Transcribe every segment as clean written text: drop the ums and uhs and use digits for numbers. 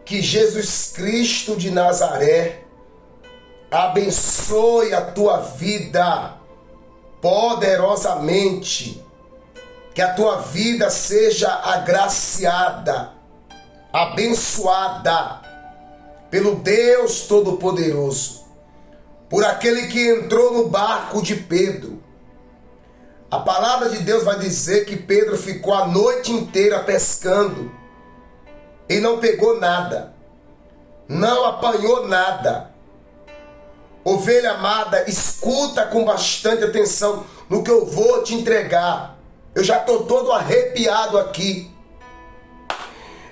Que Jesus Cristo de Nazaré abençoe a tua vida poderosamente. Que a tua vida seja agraciada, abençoada pelo Deus Todo-Poderoso, por aquele que entrou no barco de Pedro. A palavra de Deus vai dizer que Pedro ficou a noite inteira pescando e não pegou nada, não apanhou nada. Ovelha amada, escuta com bastante atenção no que eu vou te entregar. Eu já estou todo arrepiado aqui.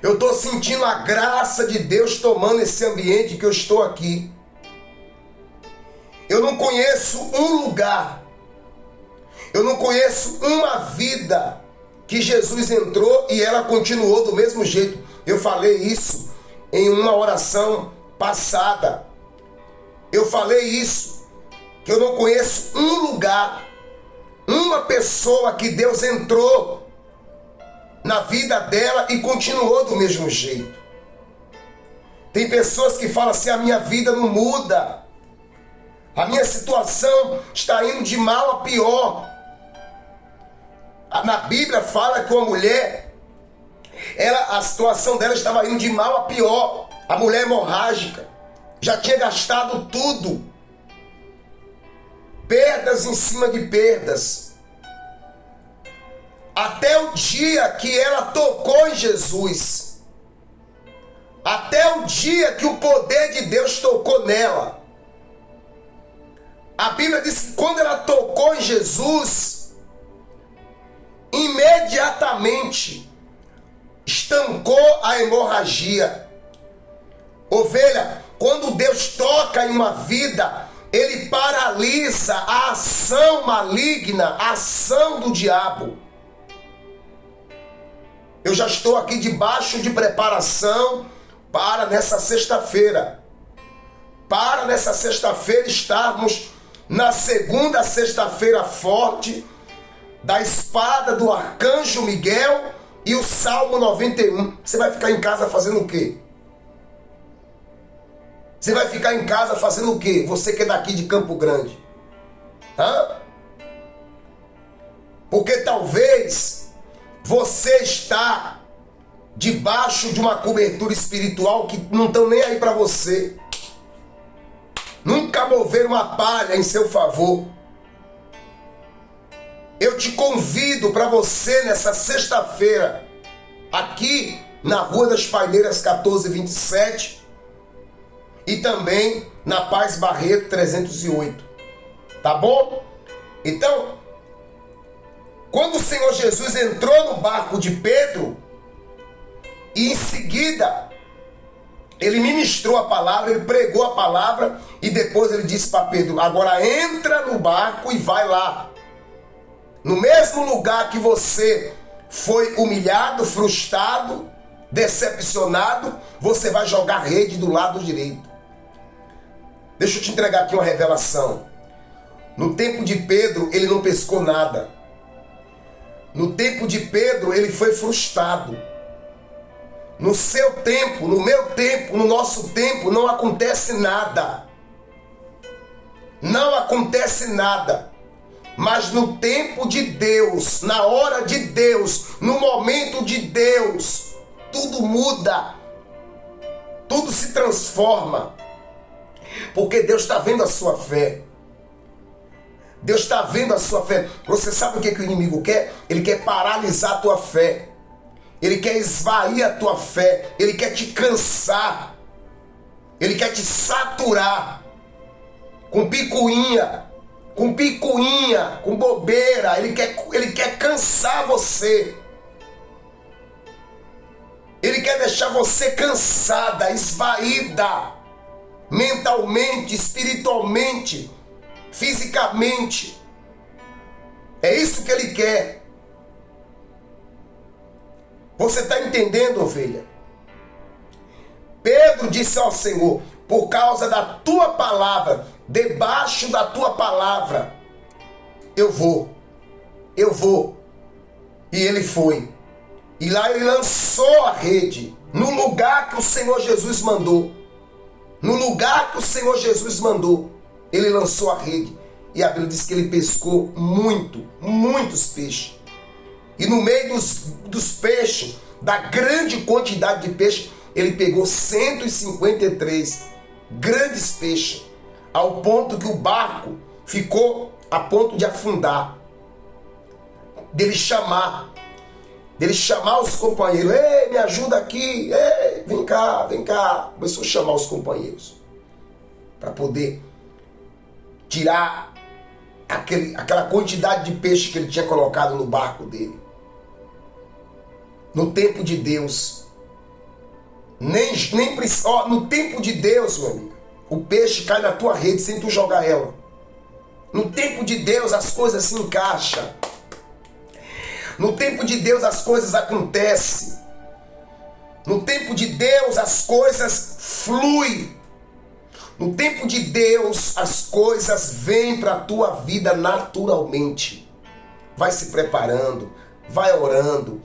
Eu estou sentindo a graça de Deus tomando esse ambiente que eu estou aqui. Eu não conheço um lugar, eu não conheço uma vida que Jesus entrou e ela continuou do mesmo jeito. Eu falei isso em uma oração passada. Eu falei isso, que eu não conheço um lugar, uma pessoa que Deus entrou na vida dela e continuou do mesmo jeito. Tem pessoas que falam assim: a minha vida não muda, a minha situação está indo de mal a pior. Na Bíblia fala que uma mulher, a situação dela estava indo de mal a pior. A mulher hemorrágica já tinha gastado tudo, perdas em cima de perdas, até o dia que ela tocou em Jesus, até o dia que o poder de Deus tocou nela. A Bíblia diz que quando ela tocou em Jesus, imediatamente estancou a hemorragia. Ovelha, quando Deus toca em uma vida, Ele paralisa a ação maligna, a ação do diabo. Eu já estou aqui debaixo de preparação para nessa sexta-feira. Para nessa sexta-feira estarmos na segunda sexta-feira forte da espada do arcanjo Miguel e o Salmo 91. Você vai ficar em casa fazendo o quê? Você vai ficar em casa fazendo o quê? Você que é daqui de Campo Grande. Porque talvez você está debaixo de uma cobertura espiritual que não estão nem aí para você. Nunca moveram uma palha em seu favor. Eu te convido para você nessa sexta-feira, aqui na Rua das Paineiras 1427 e também na Paz Barreto 308. Tá bom? Então, quando o Senhor Jesus entrou no barco de Pedro e em seguida ele ministrou a palavra, ele pregou a palavra e depois ele disse para Pedro: agora entra no barco e vai lá. No mesmo lugar que você foi humilhado, frustrado, decepcionado, você vai jogar rede do lado direito. Deixa eu te entregar aqui uma revelação. No tempo de Pedro, ele não pescou nada. No tempo de Pedro, ele foi frustrado. No seu tempo, no meu tempo, no nosso tempo, não acontece nada. Não acontece nada. Mas no tempo de Deus, na hora de Deus, no momento de Deus, tudo muda, tudo se transforma, porque Deus está vendo a sua fé. Deus está vendo a sua fé. Você sabe o que o inimigo quer? Ele quer paralisar a tua fé, ele quer esvair a tua fé, ele quer te cansar, ele quer te saturar com picuinha, com bobeira. Ele quer cansar você. Ele quer deixar você cansada, esvaída, mentalmente, espiritualmente, fisicamente. É isso que ele quer. Você está entendendo, ovelha? Pedro disse ao Senhor: por causa da tua palavra, debaixo da tua palavra, eu vou. E ele foi. E lá ele lançou a rede. no lugar que o Senhor Jesus mandou. No lugar que o Senhor Jesus mandou, ele lançou a rede. E a Bíblia diz que ele pescou muitos peixes. E no meio dos peixes, da grande quantidade de peixe, ele pegou 153 grandes peixes, ao ponto que o barco ficou a ponto de afundar. Dele chamar os companheiros: ei, me ajuda aqui, ei, vem cá. Começou a chamar os companheiros para poder tirar aquela quantidade de peixe que ele tinha colocado no barco dele. No tempo de Deus, no tempo de Deus, meu amigo, o peixe cai na tua rede sem tu jogar ela. No tempo de Deus as coisas se encaixam. No tempo de Deus as coisas acontecem. No tempo de Deus as coisas fluem. No tempo de Deus as coisas vêm para a tua vida naturalmente. Vai se preparando, vai orando,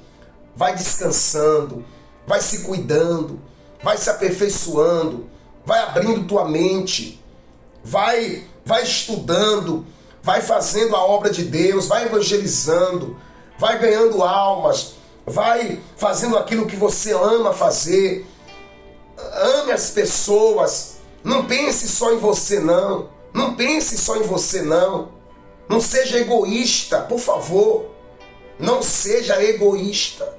vai descansando, vai se cuidando, vai se aperfeiçoando, vai abrindo tua mente, vai estudando, vai fazendo a obra de Deus, vai evangelizando, vai ganhando almas, vai fazendo aquilo que você ama fazer. Ame as pessoas. Não pense só em você, não. Não pense só em você, não. Não seja egoísta, por favor. Não seja egoísta.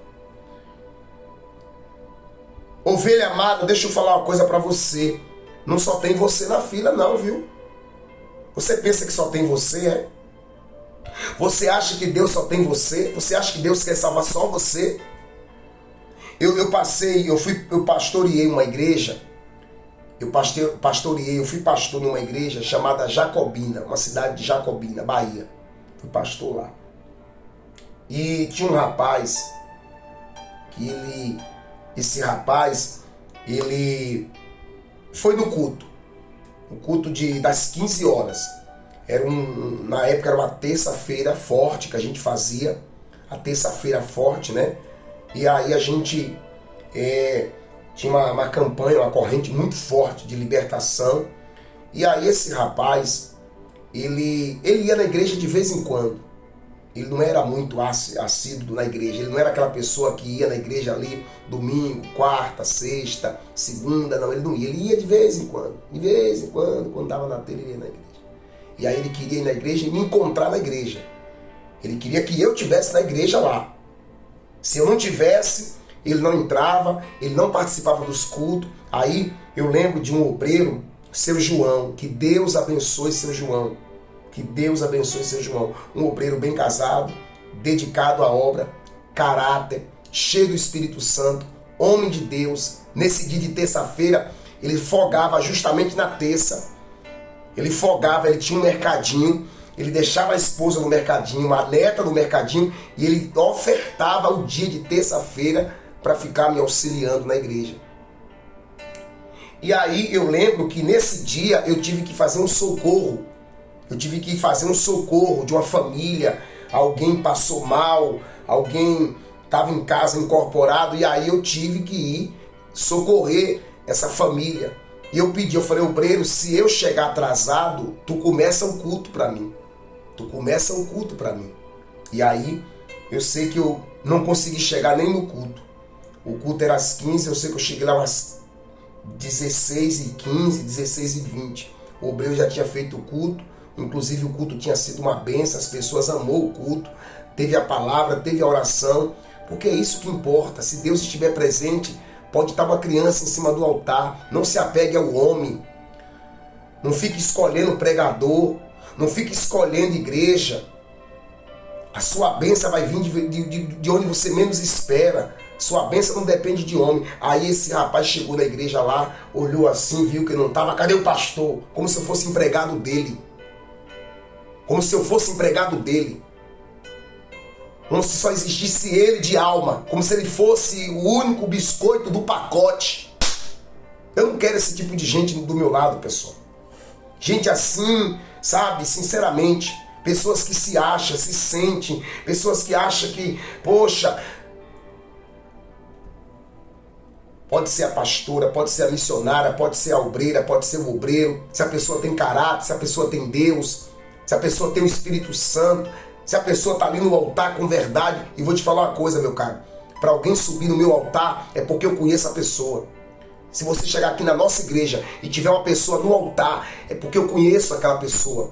Ovelha amada, deixa eu falar uma coisa para você. Não só tem você na fila, não, viu? Você pensa que só tem você, é? Você acha que Deus só tem você? Você acha que Deus quer salvar só você? Eu pastoreei uma igreja. Eu fui pastor numa igreja chamada Jacobina, uma cidade de Jacobina, Bahia. Fui pastor lá. E tinha um rapaz esse rapaz foi no culto. O culto das 15 horas. Na época era uma terça-feira forte que a gente fazia. A terça-feira forte, né? E aí a gente tinha uma campanha, uma corrente muito forte de libertação. E aí esse rapaz, ele ia na igreja de vez em quando. Ele não era muito assíduo na igreja. Ele não era aquela pessoa que ia na igreja ali domingo, quarta, sexta, segunda. Não, ele não ia. Ele ia de vez em quando. De vez em quando, quando dava na telha, ele ia na igreja. E aí ele queria ir na igreja e me encontrar na igreja. Ele queria que eu estivesse na igreja lá. Se eu não tivesse, ele não entrava, ele não participava dos cultos. Aí eu lembro de um obreiro, seu João, que Deus abençoe seu João. Que Deus abençoe seu João. Um obreiro bem casado, dedicado à obra, caráter, cheio do Espírito Santo, homem de Deus. Nesse dia de terça-feira, ele folgava justamente na terça. Ele folgava, ele tinha um mercadinho, ele deixava a esposa no mercadinho, a neta no mercadinho, e ele ofertava o dia de terça-feira para ficar me auxiliando na igreja. E aí eu lembro que nesse dia eu tive que fazer um socorro. Eu tive que fazer um socorro de uma família. Alguém passou mal, alguém estava em casa incorporado, e aí eu tive que ir socorrer essa família. E eu falei, obreiro, se eu chegar atrasado, tu começa o culto para mim. Tu começa o culto para mim. E aí eu sei que eu não consegui chegar nem no culto. O culto era às 15, eu sei que eu cheguei lá umas 16h15, 16h20. O obreiro já tinha feito o culto. Inclusive o culto tinha sido uma bênção, as pessoas amou o culto, teve a palavra, teve a oração, porque é isso que importa. Se Deus estiver presente, pode estar uma criança em cima do altar. Não se apegue ao homem, não fique escolhendo pregador, não fique escolhendo igreja. A sua bênção vai vir de onde você menos espera. Sua bênção não depende de homem. Aí esse rapaz chegou na igreja lá, olhou assim, viu que não estava. Cadê o pastor? Como se eu fosse empregado dele. Como se eu fosse empregado dele. Como se só existisse ele de alma. Como se ele fosse o único biscoito do pacote. Eu não quero esse tipo de gente do meu lado, pessoal. Gente assim, sabe, sinceramente. Pessoas que se acham, se sentem. Pessoas que acham que, poxa, Pode ser a pastora, pode ser a missionária, pode ser a obreira, pode ser o obreiro. Se a pessoa tem caráter, se a pessoa tem Deus, se a pessoa tem o Espírito Santo, se a pessoa está ali no altar com verdade. E vou te falar uma coisa, meu caro. Para alguém subir no meu altar é porque eu conheço a pessoa. Se você chegar aqui na nossa igreja e tiver uma pessoa no altar, é porque eu conheço aquela pessoa.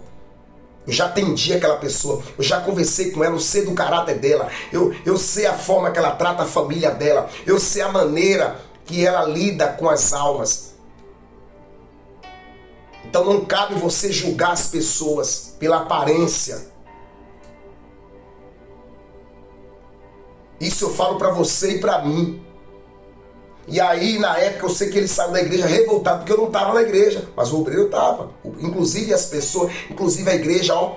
Eu já atendi aquela pessoa, eu já conversei com ela, eu sei do caráter dela, eu sei a forma que ela trata a família dela, eu sei a maneira que ela lida com as almas. Então não cabe você julgar as pessoas pela aparência. Isso eu falo para você e para mim. E aí, na época, eu sei que ele saiu da igreja revoltado, porque eu não estava na igreja, mas o obreiro estava. Inclusive as pessoas, inclusive a igreja, ó.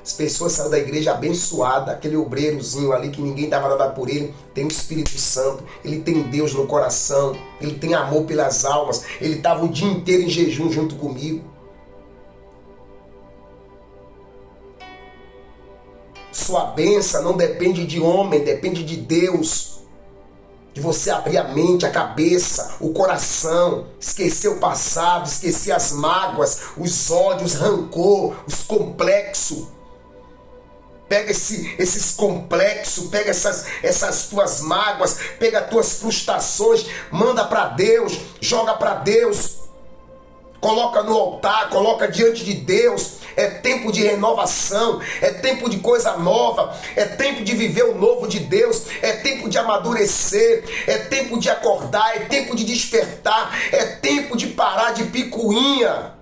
As pessoas saíram da igreja abençoada, aquele obreirozinho ali que ninguém dava nada por ele, tem o Espírito Santo, ele tem Deus no coração, ele tem amor pelas almas, ele estava o dia inteiro em jejum junto comigo. Sua bênção não depende de homem, depende de Deus. De você abrir a mente, a cabeça, o coração, esquecer o passado, esquecer as mágoas, os ódios, os rancor, os complexos. Pega esses complexos, pega essas tuas mágoas, pega as tuas frustrações, manda para Deus, joga para Deus, coloca no altar, coloca diante de Deus. É tempo de renovação, é tempo de coisa nova, é tempo de viver o novo de Deus, é tempo de amadurecer, é tempo de acordar, é tempo de despertar, é tempo de parar de picuinha.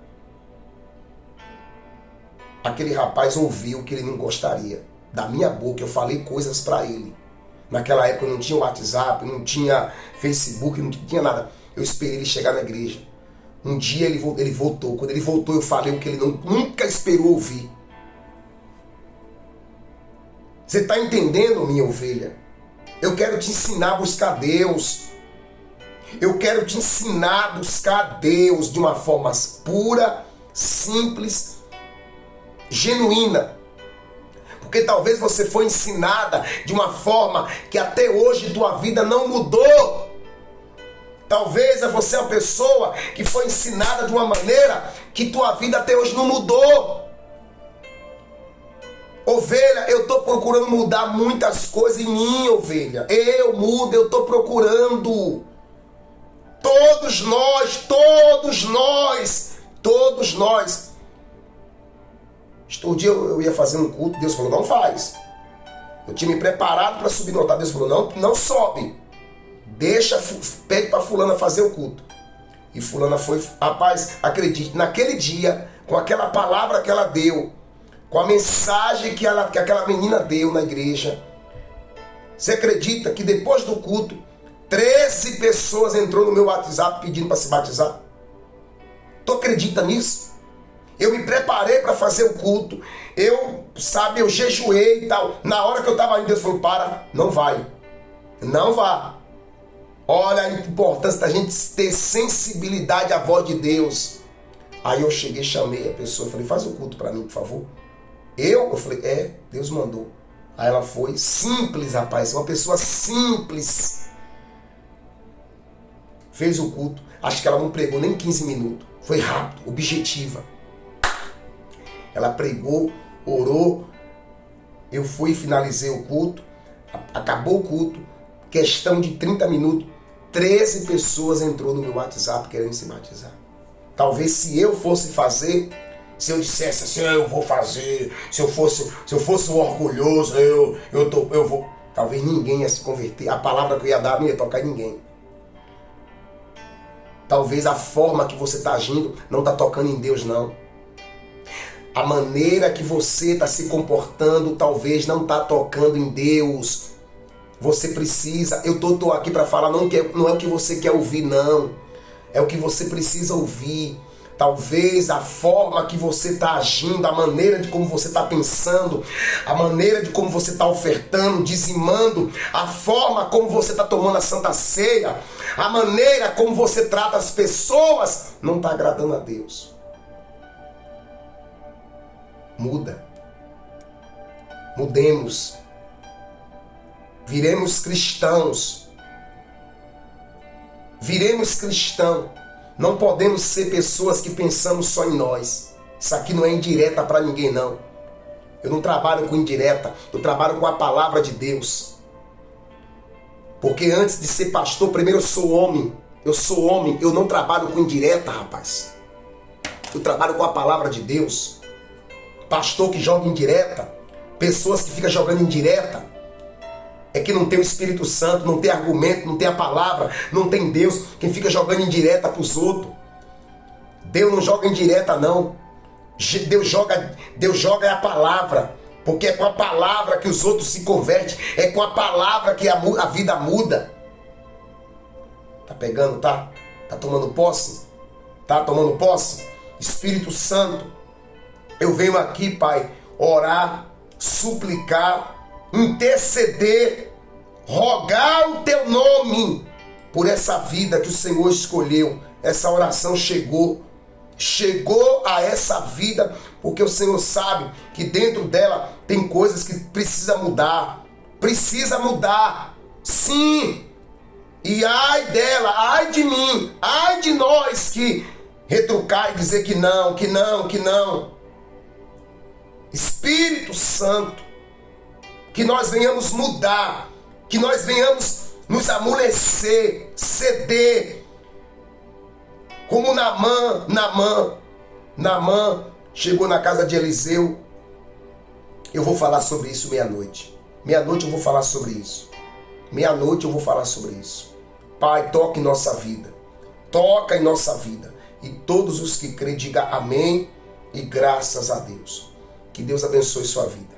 Aquele rapaz ouviu que ele não gostaria. Da minha boca eu falei coisas para ele. Naquela época não tinha WhatsApp, não tinha Facebook, não tinha nada. Eu esperei ele chegar na igreja. Um dia ele voltou. Quando ele voltou, eu falei o que ele nunca esperou ouvir. Você está entendendo, minha ovelha? Eu quero te ensinar a buscar Deus. Eu quero te ensinar a buscar Deus de uma forma pura, simples, genuína. Porque talvez você foi ensinada de uma forma que até hoje tua vida não mudou. Talvez você é uma pessoa que foi ensinada de uma maneira que tua vida até hoje não mudou. Ovelha, eu estou procurando mudar muitas coisas em mim, ovelha. Eu mudo, eu estou procurando. Todos nós. Um dia eu ia fazer um culto, Deus falou, não faz. Eu tinha me preparado para subir no altar, Deus falou, não sobe. Pede para fulana fazer o culto. E fulana foi, rapaz, acredite, naquele dia, com aquela palavra que ela deu, com a mensagem que aquela menina deu na igreja, você acredita que depois do culto, 13 pessoas entrou no meu WhatsApp pedindo para se batizar? Tu acredita nisso? Eu me preparei para fazer o culto, eu jejuei e tal. Na hora que eu estava indo, Deus falou, não vai, não vá. Olha a importância da gente ter sensibilidade à voz de Deus. Aí eu cheguei, chamei a pessoa, falei, faz o culto para mim, por favor. Eu falei, Deus mandou. Aí ela foi, simples, rapaz, uma pessoa simples. Fez o culto, acho que ela não pregou nem 15 minutos. Foi rápido, objetiva. Ela pregou, orou, eu fui e finalizei o culto, acabou o culto, questão de 30 minutos, 13 pessoas entrou no meu WhatsApp querendo se batizar. Talvez se eu fosse fazer, se eu dissesse assim, eu vou fazer, se eu fosse um orgulhoso, eu vou, talvez ninguém ia se converter, a palavra que eu ia dar não ia tocar em ninguém. Talvez a forma que você está agindo não está tocando em Deus, não. A maneira que você está se comportando talvez não está tocando em Deus. Você precisa, eu tô aqui para falar, não é o que você quer ouvir, não. É o que você precisa ouvir. Talvez a forma que você está agindo, a maneira de como você está pensando, a maneira de como você está ofertando, dizimando, a forma como você está tomando a Santa Ceia, a maneira como você trata as pessoas, não está agradando a Deus. Muda. Mudemos. Viremos cristãos. viremos cristão. Não podemos ser pessoas que pensamos só em nós. Isso aqui não é indireta para ninguém, não. Eu não trabalho com indireta, eu trabalho com a palavra de Deus. Porque antes de ser pastor, primeiro eu sou homem. Eu sou homem, eu não trabalho com indireta, rapaz. Eu trabalho com a palavra de Deus. Pastor que joga indireta, pessoas que ficam jogando indireta, é que não tem o Espírito Santo, não tem argumento, não tem a palavra, não tem Deus. Quem fica jogando indireta para os outros. Deus não joga indireta, não. Deus joga a palavra. Porque é com a palavra que os outros se convertem. É com a palavra que a vida muda. Tá pegando, tá? Tá tomando posse? Tá tomando posse? Espírito Santo, eu venho aqui, Pai, orar, suplicar, interceder, rogar o Teu nome por essa vida que o Senhor escolheu. Essa oração chegou a essa vida, porque o Senhor sabe que dentro dela tem coisas que precisa mudar. Precisa mudar, sim. E ai dela, ai de mim, ai de nós que retrucar e dizer que não, que não, que não. Espírito Santo, que nós venhamos mudar, que nós venhamos nos amolecer, ceder. Como Naamã chegou na casa de Eliseu. Eu vou falar sobre isso meia-noite. Meia-noite eu vou falar sobre isso. Meia-noite eu vou falar sobre isso. Pai, toca em nossa vida. Toca em nossa vida. E todos os que crêem, digam amém e graças a Deus. Que Deus abençoe sua vida.